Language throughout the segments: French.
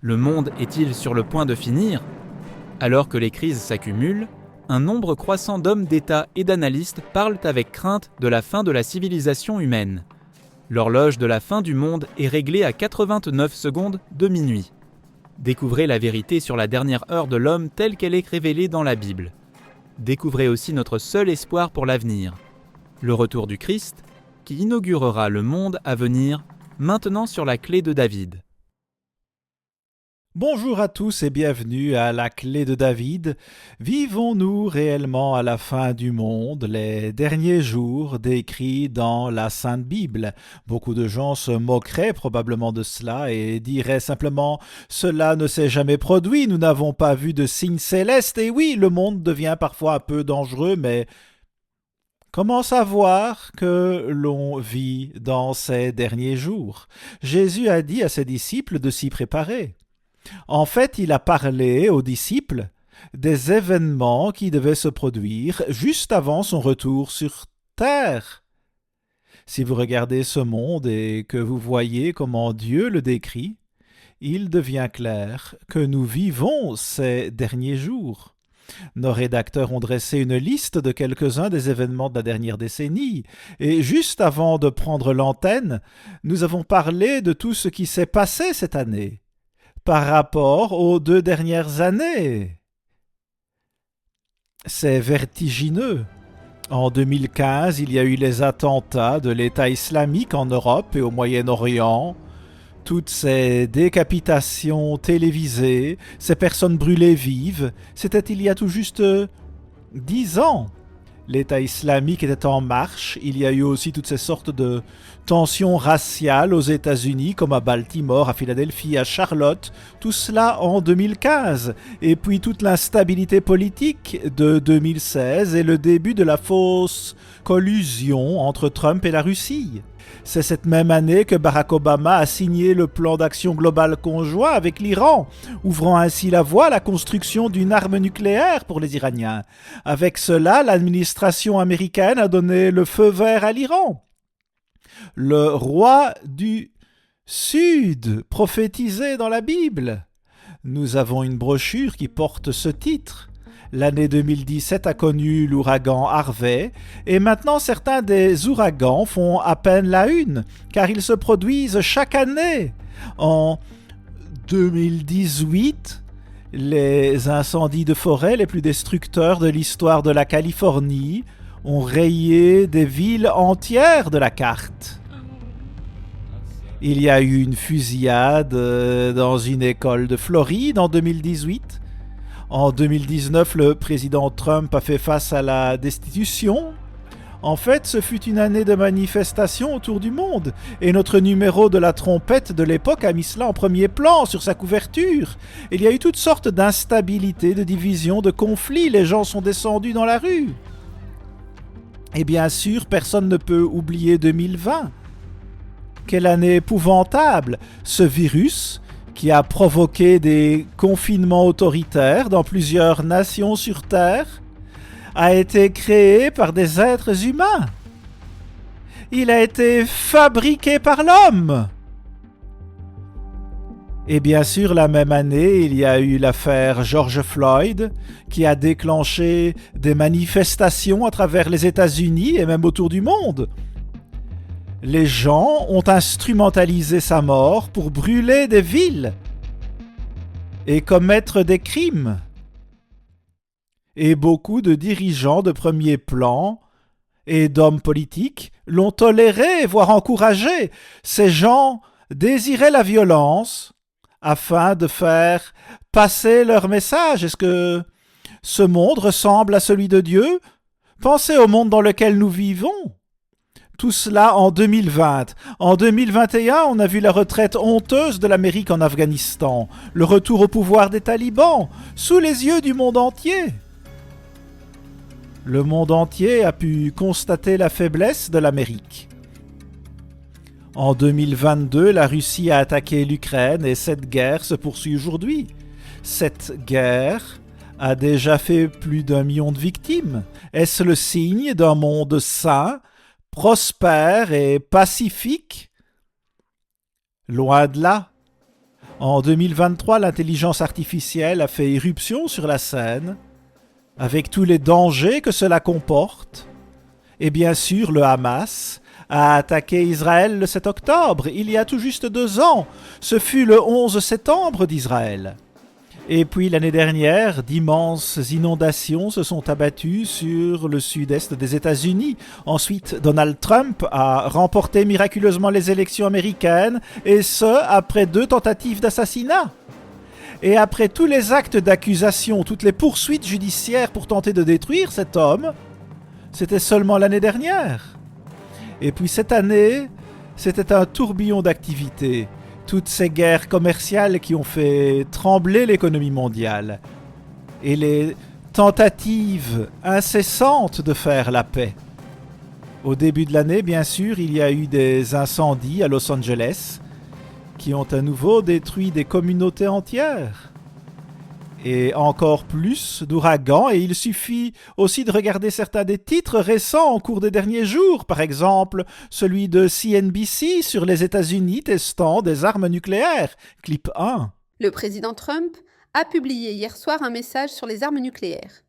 Le monde est-il sur le point de finir ? Alors que les crises s'accumulent, un nombre croissant d'hommes d'État et d'analystes parlent avec crainte de la fin de la civilisation humaine. L'horloge de la fin du monde est réglée à 89 secondes de minuit. Découvrez la vérité sur la dernière heure de l'homme telle qu'elle est révélée dans la Bible. Découvrez aussi notre seul espoir pour l'avenir, le retour du Christ, qui inaugurera le monde à venir, maintenant sur la clé de David. Bonjour à tous et bienvenue à la clé de David. Vivons-nous réellement à la fin du monde, les derniers jours décrits dans la Sainte Bible? Beaucoup de gens se moqueraient probablement de cela et diraient simplement « Cela ne s'est jamais produit, nous n'avons pas vu de signes célestes. » Et oui, le monde devient parfois un peu dangereux, mais comment savoir que l'on vit dans ces derniers jours? Jésus a dit à ses disciples de s'y préparer. En fait, il a parlé aux disciples des événements qui devaient se produire juste avant son retour sur terre. Si vous regardez ce monde et que vous voyez comment Dieu le décrit, il devient clair que nous vivons ces derniers jours. Nos rédacteurs ont dressé une liste de quelques-uns des événements de la dernière décennie, et juste avant de prendre l'antenne, nous avons parlé de tout ce qui s'est passé cette année par rapport aux 2 dernières années. C'est vertigineux. En 2015, il y a eu les attentats de l'État islamique en Europe et au Moyen-Orient, toutes ces décapitations télévisées, ces personnes brûlées vives, c'était il y a tout juste 10 ans. L'État islamique était en marche, il y a eu aussi toutes ces sortes de tensions raciales aux États-Unis, comme à Baltimore, à Philadelphie, à Charlotte, tout cela en 2015, et puis toute l'instabilité politique de 2016 et le début de la fausse collusion entre Trump et la Russie. C'est cette même année que Barack Obama a signé le plan d'action global conjoint avec l'Iran, ouvrant ainsi la voie à la construction d'une arme nucléaire pour les Iraniens. Avec cela, l'administration américaine a donné le feu vert à l'Iran. Le roi du Sud, prophétisé dans la Bible. Nous avons une brochure qui porte ce titre. L'année 2017 a connu l'ouragan Harvey, et maintenant certains des ouragans font à peine la une, car ils se produisent chaque année. En 2018, les incendies de forêt les plus destructeurs de l'histoire de la Californie ont rayé des villes entières de la carte. Il y a eu une fusillade dans une école de Floride en 2018. En 2019, le président Trump a fait face à la destitution. En fait, ce fut une année de manifestations autour du monde, et notre numéro de la trompette de l'époque a mis cela en premier plan sur sa couverture. Il y a eu toutes sortes d'instabilités, de divisions, de conflits, les gens sont descendus dans la rue. Et bien sûr, personne ne peut oublier 2020. Quelle année épouvantable! Ce virus qui a provoqué des confinements autoritaires dans plusieurs nations sur Terre, a été créé par des êtres humains. Il a été fabriqué par l'homme. Et bien sûr, la même année, il y a eu l'affaire George Floyd, qui a déclenché des manifestations à travers les États-Unis et même autour du monde. Les gens ont instrumentalisé sa mort pour brûler des villes et commettre des crimes. Et beaucoup de dirigeants de premier plan et d'hommes politiques l'ont toléré, voire encouragé. Ces gens désiraient la violence afin de faire passer leur message. Est-ce que ce monde ressemble à celui de Dieu? Pensez au monde dans lequel nous vivons. Tout cela en 2020. En 2021, on a vu la retraite honteuse de l'Amérique en Afghanistan, le retour au pouvoir des talibans, sous les yeux du monde entier. Le monde entier a pu constater la faiblesse de l'Amérique. En 2022, la Russie a attaqué l'Ukraine et cette guerre se poursuit aujourd'hui. Cette guerre a déjà fait plus d'1 million de victimes. Est-ce le signe d'un monde sain, prospère et pacifique? Loin de là. En 2023, l'intelligence artificielle a fait irruption sur la scène, avec tous les dangers que cela comporte. Et bien sûr, le Hamas a attaqué Israël le 7 octobre, il y a tout juste 2 ans. Ce fut le 11 septembre d'Israël. Et puis l'année dernière, d'immenses inondations se sont abattues sur le sud-est des États-Unis. Ensuite, Donald Trump a remporté miraculeusement les élections américaines, et ce, après 2 tentatives d'assassinat. Et après tous les actes d'accusation, toutes les poursuites judiciaires pour tenter de détruire cet homme, c'était seulement l'année dernière. Et puis cette année, c'était un tourbillon d'activités. Toutes ces guerres commerciales qui ont fait trembler l'économie mondiale. Et les tentatives incessantes de faire la paix. Au début de l'année, bien sûr, il y a eu des incendies à Los Angeles qui ont à nouveau détruit des communautés entières. Et encore plus d'ouragans, et il suffit aussi de regarder certains des titres récents au cours des derniers jours, par exemple celui de CNBC sur les États-Unis testant des armes nucléaires, clip 1. Le président Trump a publié hier soir un message sur les armes nucléaires.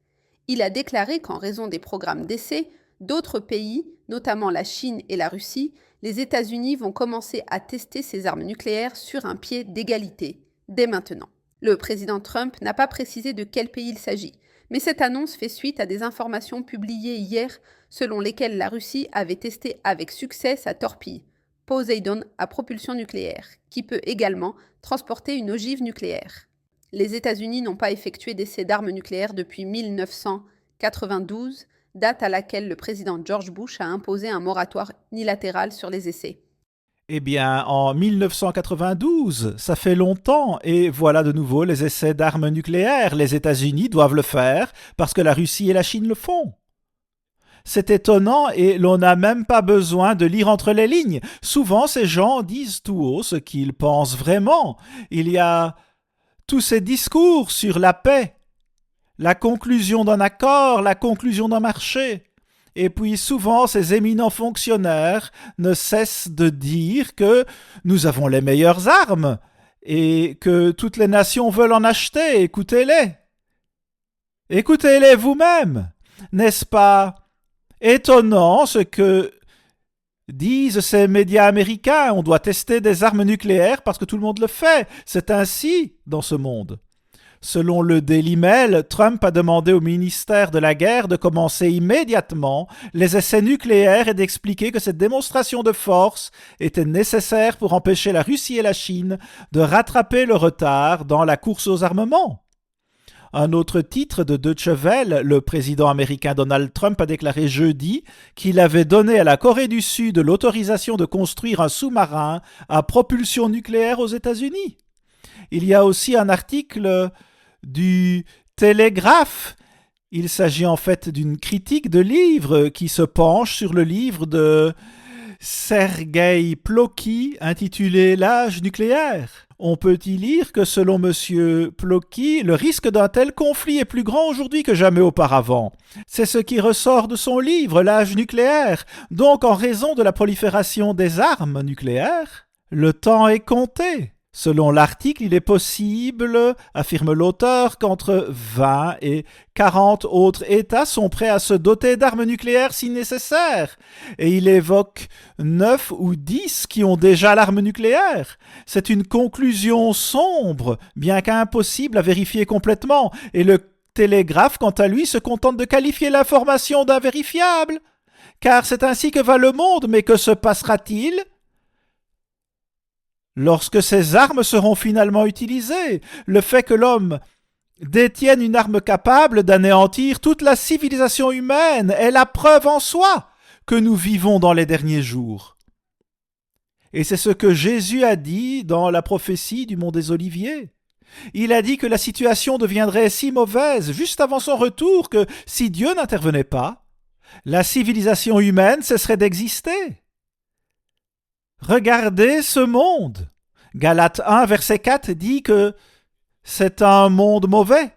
Il a déclaré qu'en raison des programmes d'essai, d'autres pays, notamment la Chine et la Russie, les États-Unis vont commencer à tester ces armes nucléaires sur un pied d'égalité, dès maintenant. Le président Trump n'a pas précisé de quel pays il s'agit, mais cette annonce fait suite à des informations publiées hier selon lesquelles la Russie avait testé avec succès sa torpille, Poseidon à propulsion nucléaire, qui peut également transporter une ogive nucléaire. Les États-Unis n'ont pas effectué d'essais d'armes nucléaires depuis 1992, date à laquelle le président George Bush a imposé un moratoire unilatéral sur les essais. Eh bien, en 1992, ça fait longtemps, et voilà de nouveau les essais d'armes nucléaires. Les États-Unis doivent le faire parce que la Russie et la Chine le font. C'est étonnant et l'on n'a même pas besoin de lire entre les lignes. Souvent, ces gens disent tout haut ce qu'ils pensent vraiment. Il y a tous ces discours sur la paix, la conclusion d'un accord, la conclusion d'un marché. Et puis souvent, ces éminents fonctionnaires ne cessent de dire que nous avons les meilleures armes et que toutes les nations veulent en acheter. Écoutez-les. Écoutez-les vous-même. N'est-ce pas étonnant ce que disent ces médias américains? On doit tester des armes nucléaires parce que tout le monde le fait. C'est ainsi dans ce monde. Selon le Daily Mail, Trump a demandé au ministère de la Guerre de commencer immédiatement les essais nucléaires et d'expliquer que cette démonstration de force était nécessaire pour empêcher la Russie et la Chine de rattraper le retard dans la course aux armements. Un autre titre de Deutsche Welle, le président américain Donald Trump a déclaré jeudi qu'il avait donné à la Corée du Sud l'autorisation de construire un sous-marin à propulsion nucléaire aux États-Unis. Il y a aussi un article du Télégraphe. Il s'agit en fait d'une critique de livre qui se penche sur le livre de Sergei Plokhy intitulé « L'âge nucléaire ». On peut y lire que selon M. Plokhy, le risque d'un tel conflit est plus grand aujourd'hui que jamais auparavant. C'est ce qui ressort de son livre « L'âge nucléaire ». Donc, en raison de la prolifération des armes nucléaires, le temps est compté. Selon l'article, il est possible, affirme l'auteur, qu'entre 20 et 40 autres États sont prêts à se doter d'armes nucléaires si nécessaire. Et il évoque 9 ou 10 qui ont déjà l'arme nucléaire. C'est une conclusion sombre, bien qu'impossible à vérifier complètement. Et le Télégraphe, quant à lui, se contente de qualifier l'information d'invérifiable. Car c'est ainsi que va le monde, mais que se passera-t-il lorsque ces armes seront finalement utilisées? Le fait que l'homme détienne une arme capable d'anéantir toute la civilisation humaine est la preuve en soi que nous vivons dans les derniers jours. Et c'est ce que Jésus a dit dans la prophétie du mont des Oliviers. Il a dit que la situation deviendrait si mauvaise juste avant son retour que si Dieu n'intervenait pas, la civilisation humaine cesserait d'exister. Regardez ce monde. Galates 1, verset 4 dit que c'est un monde mauvais.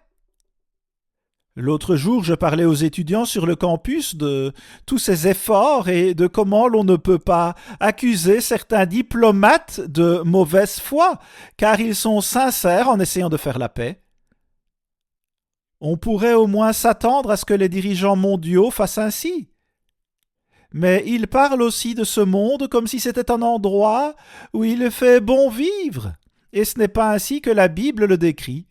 L'autre jour, je parlais aux étudiants sur le campus de tous ces efforts et de comment l'on ne peut pas accuser certains diplomates de mauvaise foi, car ils sont sincères en essayant de faire la paix. On pourrait au moins s'attendre à ce que les dirigeants mondiaux fassent ainsi. Mais ils parlent aussi de ce monde comme si c'était un endroit où il fait bon vivre, et ce n'est pas ainsi que la Bible le décrit.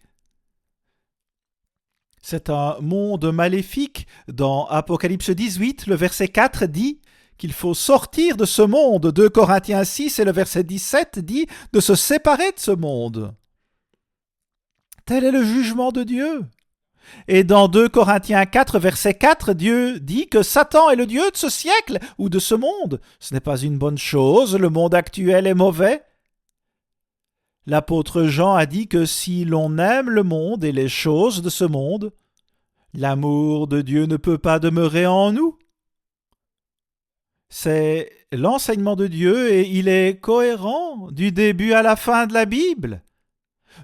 C'est un monde maléfique. Dans Apocalypse 18, le verset 4 dit qu'il faut sortir de ce monde. 2 Corinthiens 6 et le verset 17 dit de se séparer de ce monde. Tel est le jugement de Dieu. Et dans 2 Corinthiens 4, verset 4, Dieu dit que Satan est le Dieu de ce siècle ou de ce monde. Ce n'est pas une bonne chose, le monde actuel est mauvais. L'apôtre Jean a dit que si l'on aime le monde et les choses de ce monde, l'amour de Dieu ne peut pas demeurer en nous. C'est l'enseignement de Dieu et il est cohérent du début à la fin de la Bible.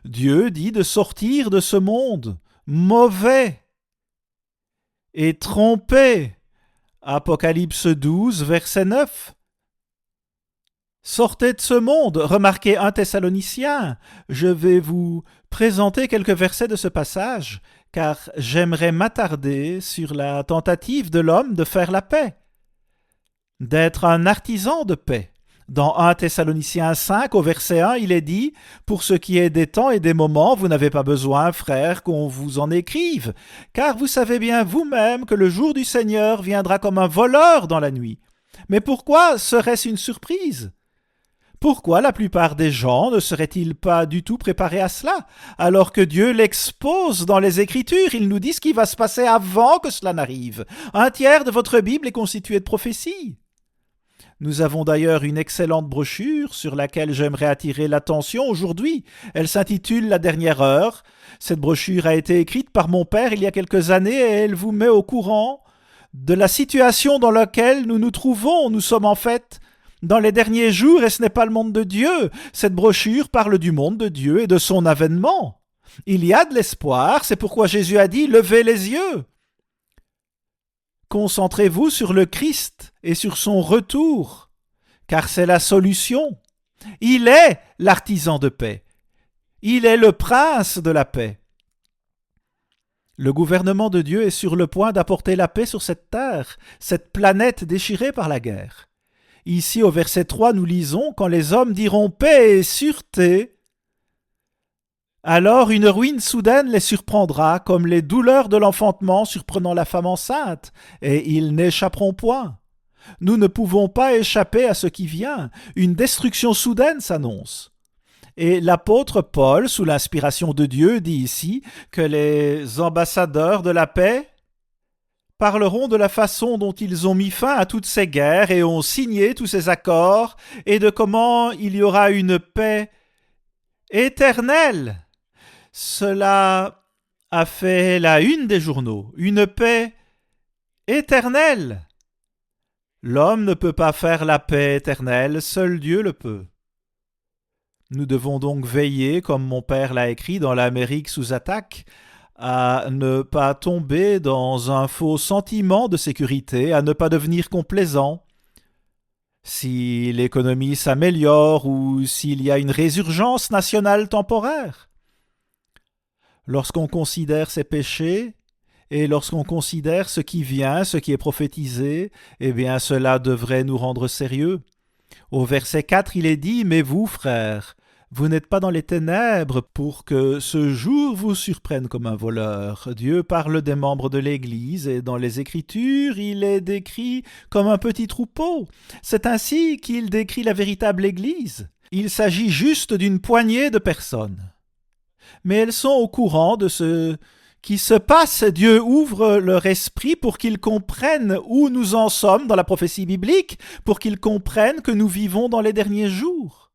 Dieu dit de sortir de ce monde mauvais et trompé. Apocalypse 12, verset 9. Sortez de ce monde. Remarquez 1 Thessaloniciens. Je vais vous présenter quelques versets de ce passage, car j'aimerais m'attarder sur la tentative de l'homme de faire la paix, d'être un artisan de paix. Dans 1 Thessaloniciens 5, au verset 1, il est dit « Pour ce qui est des temps et des moments, vous n'avez pas besoin, frères, qu'on vous en écrive, car vous savez bien vous-même que le jour du Seigneur viendra comme un voleur dans la nuit. Mais pourquoi serait-ce une surprise ? Pourquoi la plupart des gens ne seraient-ils pas du tout préparés à cela, alors que Dieu l'expose dans les Écritures? Il nous dit ce qui va se passer avant que cela n'arrive. 1/3 de votre Bible est constitué de prophéties. Nous avons d'ailleurs une excellente brochure sur laquelle j'aimerais attirer l'attention aujourd'hui. Elle s'intitule « La dernière heure ». Cette brochure a été écrite par mon père il y a quelques années et elle vous met au courant de la situation dans laquelle nous nous trouvons. Nous sommes en fait dans les derniers jours et ce n'est pas le monde de Dieu. Cette brochure parle du monde de Dieu et de son avènement. Il y a de l'espoir, c'est pourquoi Jésus a dit « Levez les yeux ». Concentrez-vous sur le Christ et sur son retour, car c'est la solution. Il est l'artisan de paix. Il est le prince de la paix. Le gouvernement de Dieu est sur le point d'apporter la paix sur cette terre, cette planète déchirée par la guerre. Ici, au verset 3, nous lisons « Quand les hommes diront paix et sûreté, alors une ruine soudaine les surprendra, comme les douleurs de l'enfantement surprenant la femme enceinte, et ils n'échapperont point. Nous ne pouvons pas échapper à ce qui vient. Une destruction soudaine s'annonce. » Et l'apôtre Paul, sous l'inspiration de Dieu, dit ici que les ambassadeurs de la paix parleront de la façon dont ils ont mis fin à toutes ces guerres et ont signé tous ces accords, et de comment il y aura une paix éternelle. Cela a fait la une des journaux, une paix éternelle. L'homme ne peut pas faire la paix éternelle, seul Dieu le peut. Nous devons donc veiller, comme mon père l'a écrit dans l'Amérique sous attaque, à ne pas tomber dans un faux sentiment de sécurité, à ne pas devenir complaisant. Si l'économie s'améliore ou s'il y a une résurgence nationale temporaire. Lorsqu'on considère ses péchés et lorsqu'on considère ce qui vient, ce qui est prophétisé, eh bien cela devrait nous rendre sérieux. Au verset 4, il est dit « Mais vous, frères, vous n'êtes pas dans les ténèbres pour que ce jour vous surprenne comme un voleur. » Dieu parle des membres de l'Église et dans les Écritures, il est décrit comme un petit troupeau. C'est ainsi qu'il décrit la véritable Église. Il s'agit juste d'une poignée de personnes. Mais elles sont au courant de ce qui se passe. Dieu ouvre leur esprit pour qu'ils comprennent où nous en sommes dans la prophétie biblique, pour qu'ils comprennent que nous vivons dans les derniers jours.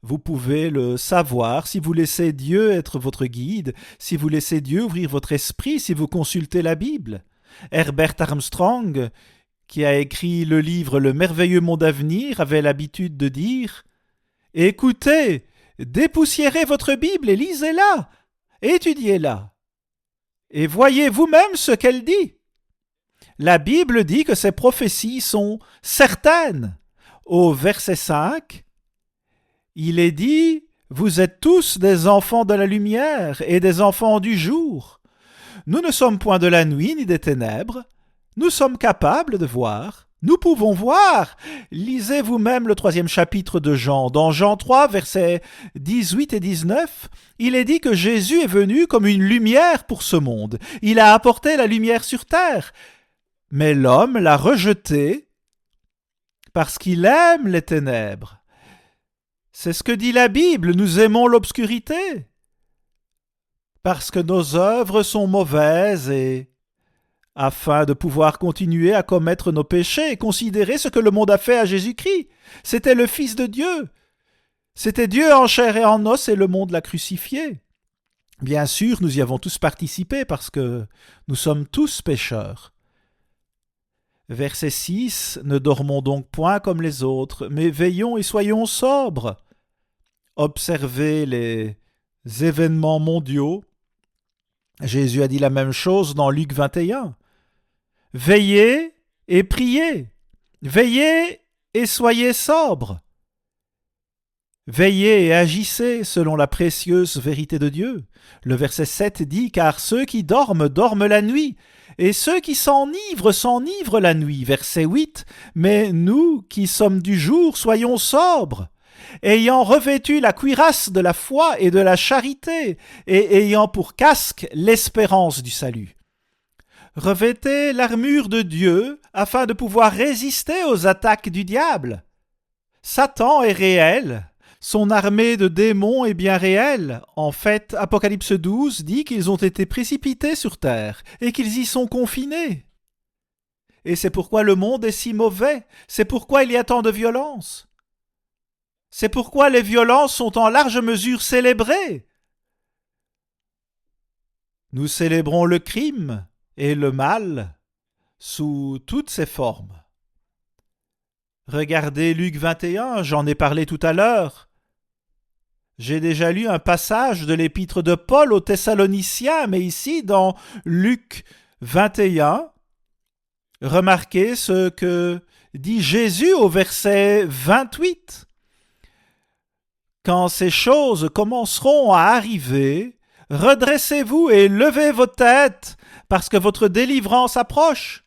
Vous pouvez le savoir si vous laissez Dieu être votre guide, si vous laissez Dieu ouvrir votre esprit, si vous consultez la Bible. Herbert Armstrong, qui a écrit le livre « Le merveilleux monde à venir », avait l'habitude de dire « Écoutez, dépoussiérez votre Bible et lisez-la, étudiez-la. Et voyez vous-même ce qu'elle dit. La Bible dit que ces prophéties sont certaines. Au verset 5, il est dit « Vous êtes tous des enfants de la lumière et des enfants du jour. Nous ne sommes point de la nuit ni des ténèbres. Nous sommes capables de voir. Nous pouvons voir. » Lisez vous-même le 3e chapitre de Jean. Dans Jean 3, versets 18 et 19, il est dit que Jésus est venu comme une lumière pour ce monde. Il a apporté la lumière sur terre. Mais l'homme l'a rejeté parce qu'il aime les ténèbres. C'est ce que dit la Bible, nous aimons l'obscurité. Parce que nos œuvres sont mauvaises et afin de pouvoir continuer à commettre nos péchés et considérer ce que le monde a fait à Jésus-Christ. C'était le Fils de Dieu. C'était Dieu en chair et en os et le monde l'a crucifié. Bien sûr, nous y avons tous participé parce que nous sommes tous pécheurs. Verset 6, « Ne dormons donc point comme les autres, mais veillons et soyons sobres. » Observez les événements mondiaux. Jésus a dit la même chose dans Luc 21. « Veillez et priez. Veillez et soyez sobres. Veillez et agissez selon la précieuse vérité de Dieu. » Le verset 7 dit « Car ceux qui dorment, dorment la nuit, et ceux qui s'enivrent, s'enivrent la nuit. » Verset 8 « Mais nous qui sommes du jour, soyons sobres, ayant revêtu la cuirasse de la foi et de la charité, et ayant pour casque l'espérance du salut. » Revêtez l'armure de Dieu afin de pouvoir résister aux attaques du diable. Satan est réel. Son armée de démons est bien réelle. En fait, Apocalypse 12 dit qu'ils ont été précipités sur terre et qu'ils y sont confinés. Et c'est pourquoi le monde est si mauvais. C'est pourquoi il y a tant de violence. C'est pourquoi les violences sont en large mesure célébrées. Nous célébrons le crime et le mal sous toutes ses formes. Regardez Luc 21, j'en ai parlé tout à l'heure. J'ai déjà lu un passage de l'épître de Paul aux Thessaloniciens, mais ici, dans Luc 21, remarquez ce que dit Jésus au verset 28. Quand ces choses commenceront à arriver, redressez-vous et levez vos têtes, parce que votre délivrance approche.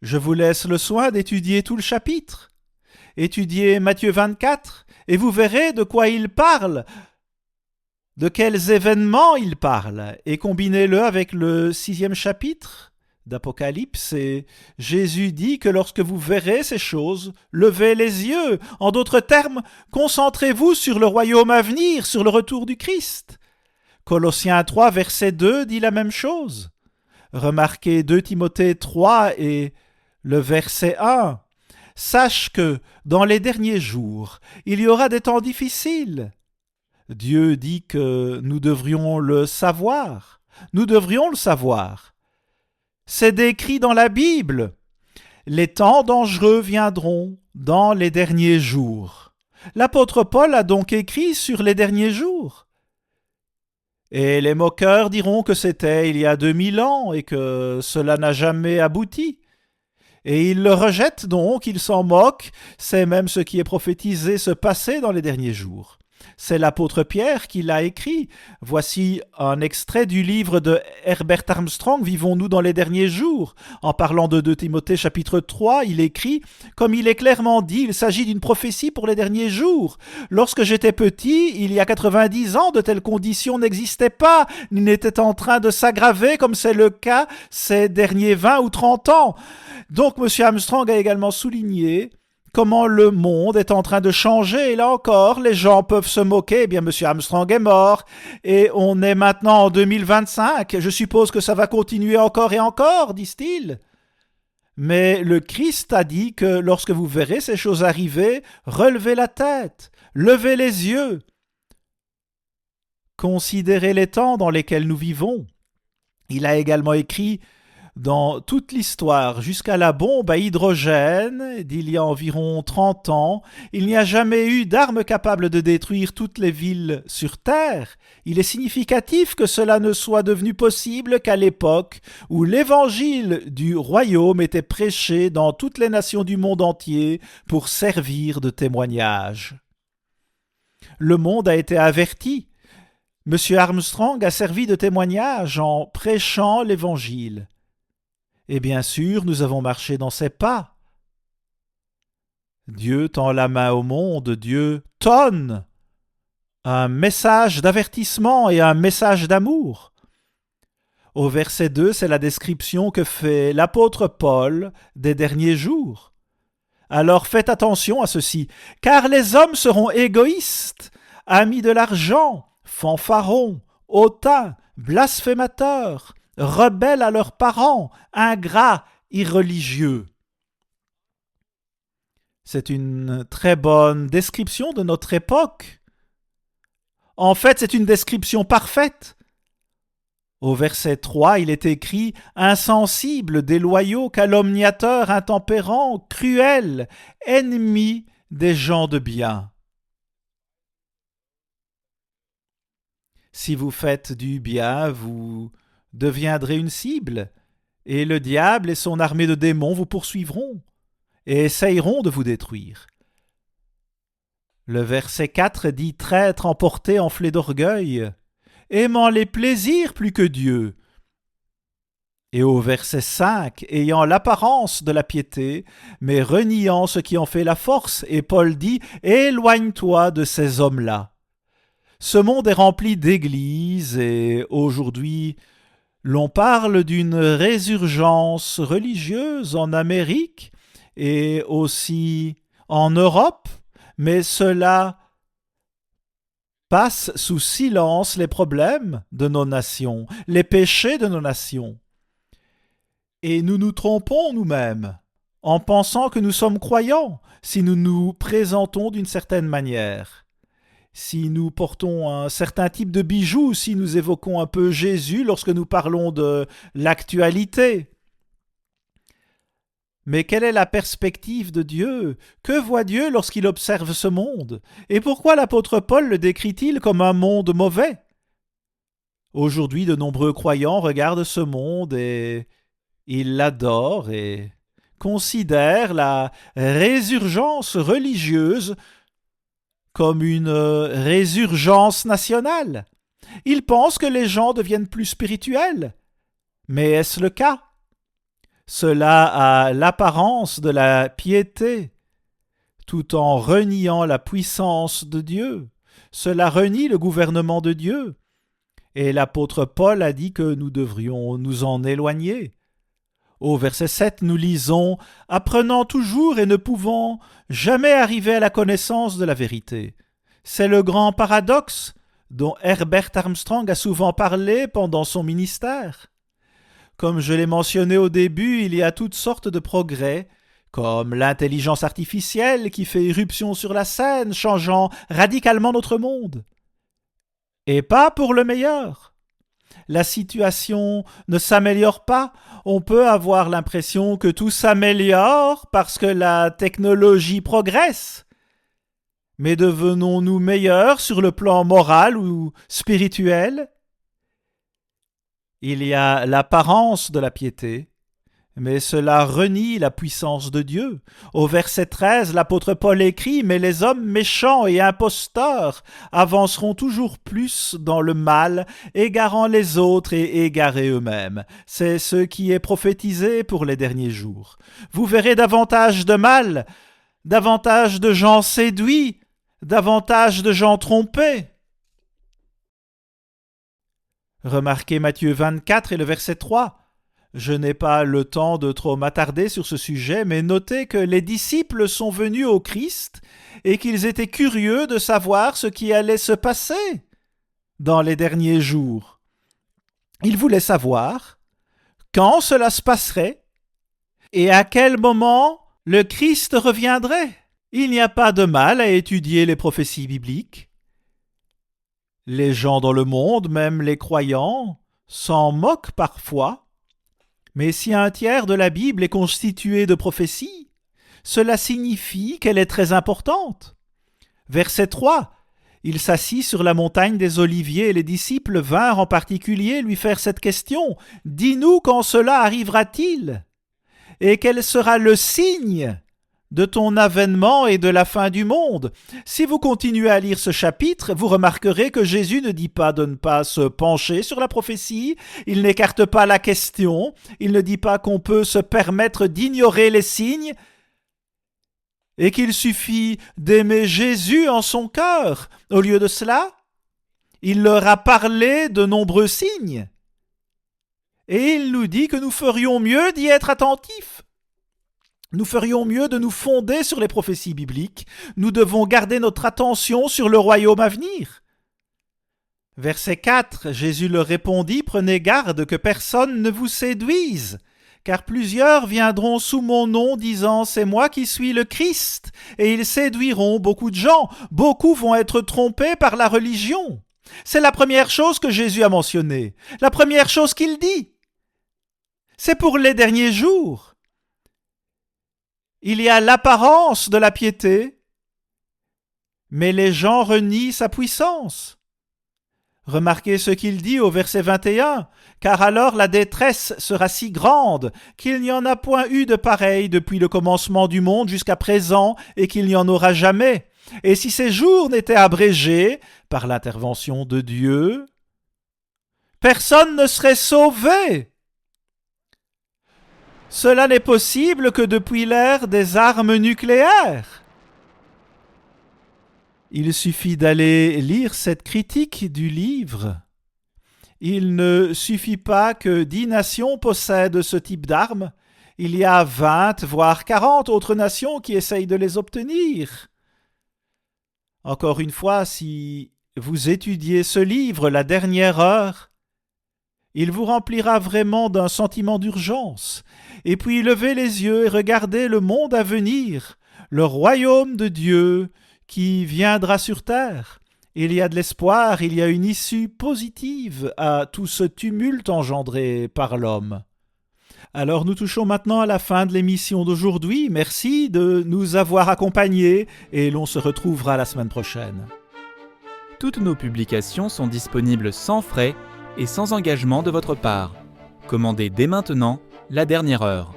Je vous laisse le soin d'étudier tout le chapitre. Étudiez Matthieu 24, et vous verrez de quoi il parle, de quels événements il parle, et combinez-le avec le 6e chapitre d'Apocalypse, et Jésus dit que lorsque vous verrez ces choses, levez les yeux. En d'autres termes, concentrez-vous sur le royaume à venir, sur le retour du Christ. Colossiens 3, verset 2 dit la même chose. Remarquez 2 Timothée 3 et le verset 1. « Sache que, dans les derniers jours, il y aura des temps difficiles. » Dieu dit que nous devrions le savoir. Nous devrions le savoir. C'est décrit dans la Bible. Les temps dangereux viendront dans les derniers jours. L'apôtre Paul a donc écrit sur les derniers jours. Et les moqueurs diront que c'était il y a 2000 ans et que cela n'a jamais abouti. Et ils le rejettent donc, ils s'en moquent, c'est même ce qui est prophétisé se passer dans les derniers jours. C'est l'apôtre Pierre qui l'a écrit. Voici un extrait du livre de Herbert Armstrong, « Vivons-nous dans les derniers jours ?» En parlant de 2 Timothée chapitre 3, il écrit « Comme il est clairement dit, il s'agit d'une prophétie pour les derniers jours. Lorsque j'étais petit, il y a 90 ans, de telles conditions n'existaient pas, ni n'étaient en train de s'aggraver comme c'est le cas ces derniers 20 ou 30 ans. » Donc M. Armstrong a également souligné comment le monde est en train de changer. Et là encore, les gens peuvent se moquer. Eh bien, M. Armstrong est mort et on est maintenant en 2025. Je suppose que ça va continuer encore et encore, disent-ils. Mais le Christ a dit que lorsque vous verrez ces choses arriver, relevez la tête, levez les yeux. Considérez les temps dans lesquels nous vivons. Il a également écrit Dans toute l'histoire, jusqu'à la bombe à hydrogène d'il y a environ 30 ans, il n'y a jamais eu d'arme capable de détruire toutes les villes sur Terre. Il est significatif que cela ne soit devenu possible qu'à l'époque où l'évangile du royaume était prêché dans toutes les nations du monde entier pour servir de témoignage. Le monde a été averti. Monsieur Armstrong a servi de témoignage en prêchant l'évangile. Et bien sûr, nous avons marché dans ses pas. Dieu tend la main au monde, Dieu tonne un message d'avertissement et un message d'amour. Au verset 2, c'est la description que fait l'apôtre Paul des derniers jours. Alors faites attention à ceci, car les hommes seront égoïstes, amis de l'argent, fanfarons, hautains, blasphémateurs, rebelles à leurs parents, ingrats, irreligieux. C'est une très bonne description de notre époque. En fait, c'est une description parfaite. Au verset 3, il est écrit « insensibles, déloyaux, calomniateurs, intempérants, cruels, ennemis des gens de bien ». Si vous faites du bien, vous deviendrez une cible, et le diable et son armée de démons vous poursuivront et essayeront de vous détruire. Le verset 4 dit « traître, emporté, enflé d'orgueil, aimant les plaisirs plus que Dieu ». Et au verset 5, ayant l'apparence de la piété, mais reniant ce qui en fait la force, et Paul dit « éloigne-toi de ces hommes-là ». Ce monde est rempli d'églises et aujourd'hui, l'on parle d'une résurgence religieuse en Amérique et aussi en Europe, mais cela passe sous silence les problèmes de nos nations, les péchés de nos nations. Et nous nous trompons nous-mêmes en pensant que nous sommes croyants si nous nous présentons d'une certaine manière. Si nous portons un certain type de bijoux, si nous évoquons un peu Jésus lorsque nous parlons de l'actualité. Mais quelle est la perspective de Dieu? Que voit Dieu lorsqu'il observe ce monde? Et pourquoi l'apôtre Paul le décrit-il comme un monde mauvais? Aujourd'hui, de nombreux croyants regardent ce monde et ils l'adorent et considèrent la résurgence religieuse comme une résurgence nationale. Ils pensent que les gens deviennent plus spirituels. Mais est-ce le cas? Cela a l'apparence de la piété, tout en reniant la puissance de Dieu. Cela renie le gouvernement de Dieu. Et l'apôtre Paul a dit que nous devrions nous en éloigner. Au verset 7, nous lisons « Apprenant toujours et ne pouvant jamais arriver à la connaissance de la vérité ». C'est le grand paradoxe dont Herbert Armstrong a souvent parlé pendant son ministère. Comme je l'ai mentionné au début, il y a toutes sortes de progrès, comme l'intelligence artificielle qui fait irruption sur la scène, changeant radicalement notre monde. Et pas pour le meilleur. La situation ne s'améliore pas. On peut avoir l'impression que tout s'améliore parce que la technologie progresse. Mais devenons-nous meilleurs sur le plan moral ou spirituel? Il y a l'apparence de la piété, mais cela renie la puissance de Dieu. Au verset 13, l'apôtre Paul écrit « Mais les hommes méchants et imposteurs avanceront toujours plus dans le mal, égarant les autres et égarés eux-mêmes. » C'est ce qui est prophétisé pour les derniers jours. Vous verrez davantage de mal, davantage de gens séduits, davantage de gens trompés. Remarquez Matthieu 24 et le verset 3. Je n'ai pas le temps de trop m'attarder sur ce sujet, mais notez que les disciples sont venus au Christ et qu'ils étaient curieux de savoir ce qui allait se passer dans les derniers jours. Ils voulaient savoir quand cela se passerait et à quel moment le Christ reviendrait. Il n'y a pas de mal à étudier les prophéties bibliques. Les gens dans le monde, même les croyants, s'en moquent parfois, Mais si un tiers de la Bible est constitué de prophéties, cela signifie qu'elle est très importante. Verset 3. Il s'assit sur la montagne des Oliviers et les disciples vinrent en particulier lui faire cette question. « Dis-nous quand cela arrivera-t-il ? Et quel sera le signe de ton avènement et de la fin du monde ?» Si vous continuez à lire ce chapitre, vous remarquerez que Jésus ne dit pas de ne pas se pencher sur la prophétie, il n'écarte pas la question, il ne dit pas qu'on peut se permettre d'ignorer les signes, et qu'il suffit d'aimer Jésus en son cœur. Au lieu de cela, il leur a parlé de nombreux signes. Et il nous dit que nous ferions mieux d'y être attentifs. Nous ferions mieux de nous fonder sur les prophéties bibliques. Nous devons garder notre attention sur le royaume à venir. Verset 4, Jésus leur répondit, « Prenez garde que personne ne vous séduise. Car plusieurs viendront sous mon nom disant « C'est moi qui suis le Christ » et ils séduiront beaucoup de gens. Beaucoup vont être trompés par la religion. C'est la première chose que Jésus a mentionnée. La première chose qu'il dit. C'est pour les derniers jours. Il y a l'apparence de la piété, mais les gens renient sa puissance. Remarquez ce qu'il dit au verset 21. « Car alors la détresse sera si grande qu'il n'y en a point eu de pareil depuis le commencement du monde jusqu'à présent et qu'il n'y en aura jamais. Et si ces jours n'étaient abrégés par l'intervention de Dieu, personne ne serait sauvé. Cela n'est possible que depuis l'ère des armes nucléaires. » Il suffit d'aller lire cette critique du livre. Il ne suffit pas que 10 nations possèdent ce type d'armes. Il y a 20, voire 40 autres nations qui essayent de les obtenir. Encore une fois, si vous étudiez ce livre, La dernière heure, il vous remplira vraiment d'un sentiment d'urgence. Et puis levez les yeux et regardez le monde à venir, le royaume de Dieu, qui viendra sur terre. Il y a de l'espoir, il y a une issue positive à tout ce tumulte engendré par l'homme. Alors nous touchons maintenant à la fin de l'émission d'aujourd'hui. Merci de nous avoir accompagnés et l'on se retrouvera la semaine prochaine. Toutes nos publications sont disponibles sans frais et sans engagement de votre part. Commandez dès maintenant La Dernière Heure.